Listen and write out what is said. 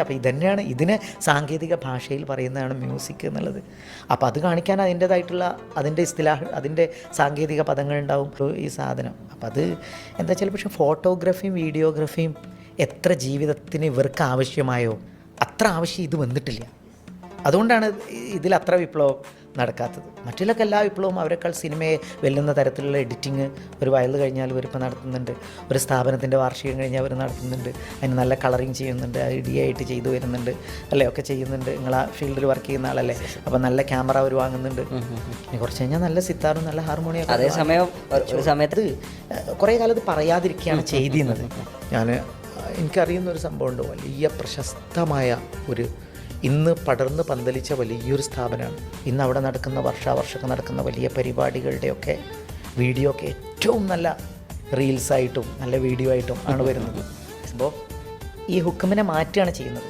അപ്പോൾ ഇതന്നെയാണ് ഇതിന് സാങ്കേതിക ഭാഷയിൽ പറയുന്നതാണ് മ്യൂസിക് എന്നുള്ളത്. അപ്പോൾ അത് കാണിക്കാൻ അതിൻ്റേതായിട്ടുള്ള അതിൻ്റെ ഇസ്തിലാഹ്, അതിൻ്റെ സാങ്കേതിക പദങ്ങളുണ്ടാവും ഈ സാധനം. അപ്പോൾ അത് എന്താ വെച്ചാൽ, പക്ഷേ ഫോട്ടോഗ്രാഫിയും വീഡിയോഗ്രാഫിയും എത്ര ജീവിതത്തിന് ഇവർക്ക് ആവശ്യമായോ അത്ര ആവശ്യം ഇത് വന്നിട്ടില്ല. അതുകൊണ്ടാണ് ഇതിലത്ര വിപ്ലവം നടക്കാത്തത്. മറ്റിലൊക്കെ എല്ലാ വിപ്ലവവും അവരെക്കാൾ സിനിമയെ വെല്ലുന്ന തരത്തിലുള്ള എഡിറ്റിങ് ഒരു വയൽ കഴിഞ്ഞാൽ ഇവരിപ്പോൾ നടത്തുന്നുണ്ട്. ഒരു സ്ഥാപനത്തിൻ്റെ വാർഷികം കഴിഞ്ഞാൽ അവർ നടത്തുന്നുണ്ട്. അതിന് നല്ല കളറിങ് ചെയ്യുന്നുണ്ട്, ഐഡിയ ചെയ്തു വരുന്നുണ്ട് അല്ലേ, ഒക്കെ ചെയ്യുന്നുണ്ട്. നിങ്ങൾ ആ ഫീൽഡിൽ വർക്ക് ചെയ്യുന്ന ആളല്ലേ, അപ്പോൾ നല്ല ക്യാമറ അവർ വാങ്ങുന്നുണ്ട്. കുറച്ച് കഴിഞ്ഞാൽ നല്ല സിത്താറും നല്ല ഹാർമോണിയം. അതേസമയം ഒരു സമയത്ത് കുറേ കാലത്ത് പറയാതിരിക്കുകയാണ് ചെയ്തിരുന്നത്. എനിക്കറിയുന്ന ഒരു സംഭവമുണ്ട്, വലിയ പ്രശസ്തമായ ഒരു ഇന്ന് പടർന്ന് പന്തലിച്ച വലിയൊരു സ്ഥാപനമാണ്. ഇന്ന് അവിടെ നടക്കുന്ന വർഷാവർഷം നടക്കുന്ന വലിയ പരിപാടികളുടെയൊക്കെ വീഡിയോ ഒക്കെ ഏറ്റവും നല്ല റീൽസായിട്ടും നല്ല വീഡിയോ ആയിട്ടും ആണ് വരുന്നത്. അപ്പോൾ ഈ ഹുക്കുമിനെ മാറ്റുകയാണ് ചെയ്യുന്നത്.